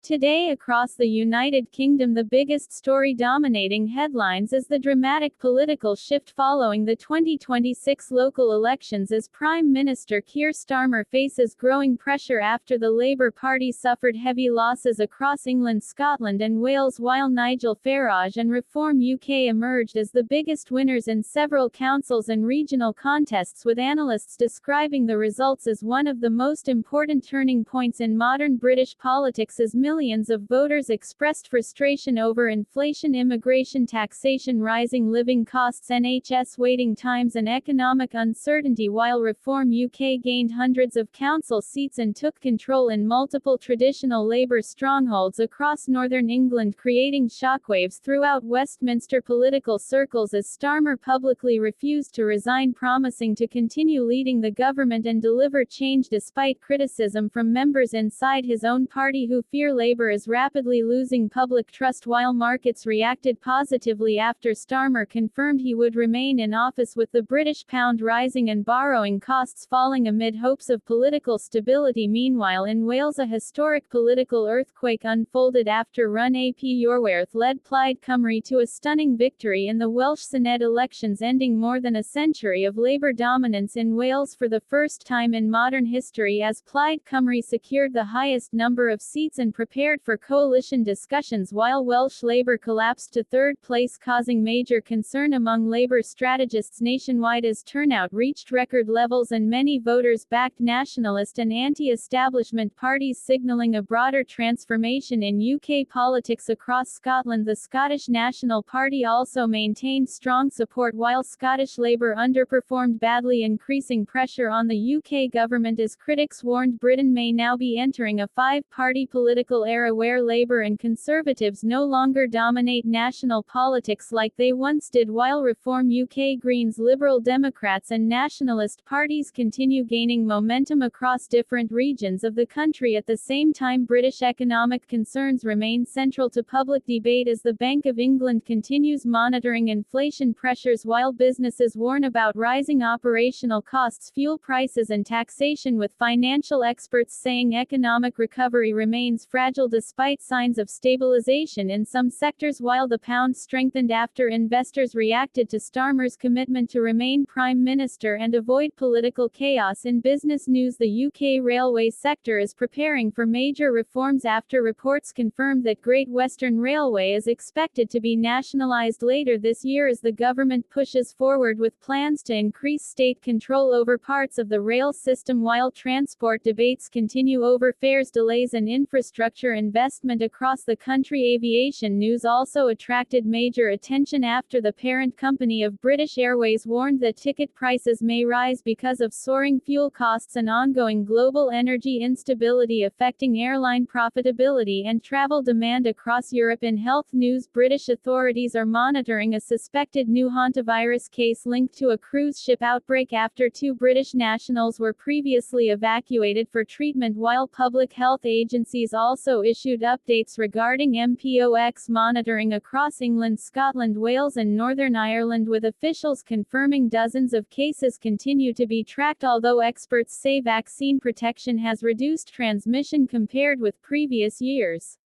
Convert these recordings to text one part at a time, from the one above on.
Today across the United Kingdom, the biggest story dominating headlines is the dramatic political shift following the 2026 local elections as Prime Minister Keir Starmer faces growing pressure after the Labour Party suffered heavy losses across England, Scotland and Wales, while Nigel Farage and Reform UK emerged as the biggest winners in several councils and regional contests, with analysts describing the results as one of the most important turning points in modern British politics, as millions of voters expressed frustration over inflation, immigration, taxation, rising living costs, NHS waiting times and economic uncertainty, while Reform UK gained hundreds of council seats and took control in multiple traditional Labour strongholds across northern England, creating shockwaves throughout Westminster political circles as Starmer publicly refused to resign, promising to continue leading the government and deliver change despite criticism from members inside his own party who fear Labour is rapidly losing public trust, while markets reacted positively after Starmer confirmed he would remain in office, with the British pound rising and borrowing costs falling amid hopes of political stability. Meanwhile, in Wales, a historic political earthquake unfolded after Run ap Iorwerth led Plaid Cymru to a stunning victory in the Welsh Senedd elections, ending more than a century of Labour dominance in Wales for the first time in modern history, as Plaid Cymru secured the highest number of seats and prepared for coalition discussions, while Welsh Labour collapsed to third place, causing major concern among Labour strategists nationwide as turnout reached record levels and many voters backed nationalist and anti-establishment parties, signalling a broader transformation in UK politics across Scotland. The Scottish National Party also maintained strong support, while Scottish Labour underperformed badly, increasing pressure on the UK government as critics warned Britain may now be entering a five-party political era where Labour and Conservatives no longer dominate national politics like they once did, while Reform UK, Greens, Liberal Democrats and nationalist parties continue gaining momentum across different regions of the country. At the same time, British economic concerns remain central to public debate as the Bank of England continues monitoring inflation pressures, while businesses warn about rising operational costs, fuel prices and taxation, with financial experts saying economic recovery remains fragile despite signs of stabilization in some sectors, while the pound strengthened after investors reacted to Starmer's commitment to remain Prime Minister and avoid political chaos. In business news, the UK railway sector is preparing for major reforms after reports confirmed that Great Western Railway is expected to be nationalised later this year as the government pushes forward with plans to increase state control over parts of the rail system, while transport debates continue over fares, delays and infrastructure investment across the country. Aviation news also attracted major attention after the parent company of British Airways warned that ticket prices may rise because of soaring fuel costs and ongoing global energy instability affecting airline profitability and travel demand across Europe. In health news, British authorities are monitoring a suspected new hantavirus case linked to a cruise ship outbreak after two British nationals were previously evacuated for treatment, while public health agencies also issued updates regarding mpox monitoring across England, Scotland, Wales and Northern Ireland, with officials confirming dozens of cases continue to be tracked, although experts say vaccine protection has reduced transmission compared with previous years.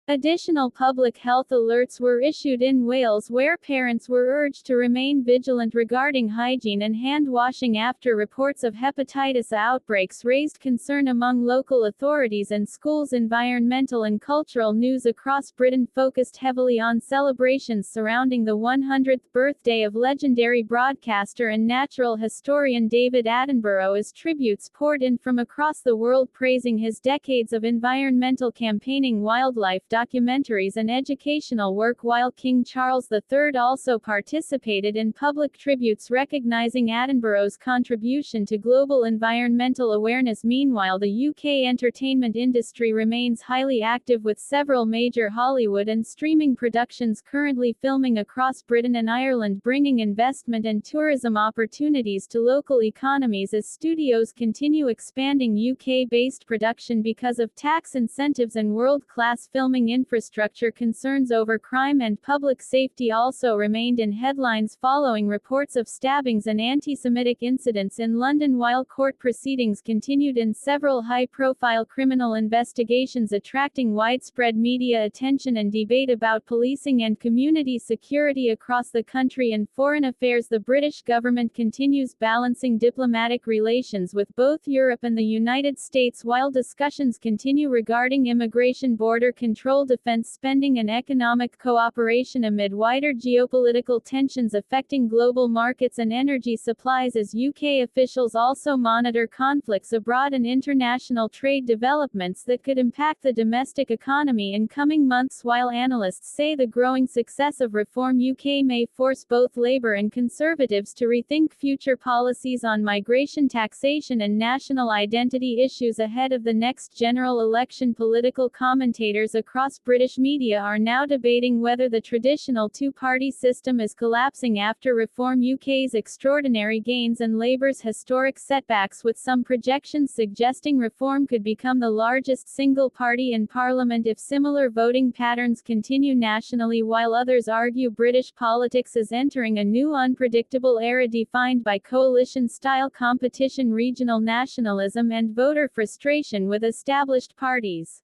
Additional public health alerts were issued in Wales, where parents were urged to remain vigilant regarding hygiene and hand washing after reports of hepatitis outbreaks raised concern among local authorities and schools. Environmental and cultural news across Britain focused heavily on celebrations surrounding the 100th birthday of legendary broadcaster and natural historian David Attenborough, as tributes poured in from across the world praising his decades of environmental campaigning, wildlife documentaries and educational work, while King Charles III also participated in public tributes recognizing Attenborough's contribution to global environmental awareness. Meanwhile, the UK entertainment industry remains highly active, with several major Hollywood and streaming productions currently filming across Britain and Ireland, bringing investment and tourism opportunities to local economies as studios continue expanding UK-based production because of tax incentives and world-class filming infrastructure. Concerns over crime and public safety also remained in headlines following reports of stabbings and anti-Semitic incidents in London, while court proceedings continued in several high-profile criminal investigations, attracting widespread media attention and debate about policing and community security across the country. And foreign affairs, the British government continues balancing diplomatic relations with both Europe and the United States while discussions continue regarding immigration, border control, defense spending, and economic cooperation amid wider geopolitical tensions affecting global markets and energy supplies, as UK officials also monitor conflicts abroad and international trade developments that could impact the domestic economy in coming months. While analysts say the growing success of Reform UK may force both Labour and Conservatives to rethink future policies on migration, taxation, and national identity issues ahead of the next general election, political commentators across British media are now debating whether the traditional two-party system is collapsing after Reform UK's extraordinary gains and Labour's historic setbacks, with some projections suggesting Reform could become the largest single party in Parliament if similar voting patterns continue nationally, while others argue British politics is entering a new unpredictable era defined by coalition-style competition, regional nationalism, and voter frustration with established parties.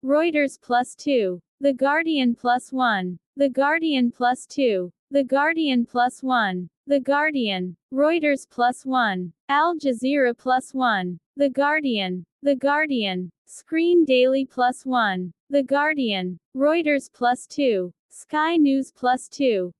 Reuters +2. The Guardian +1. The Guardian +2. The Guardian +1. The Guardian. Reuters +1. Al Jazeera +1. The Guardian. The Guardian. Screen Daily +1. The Guardian. Reuters +2. Sky News +2.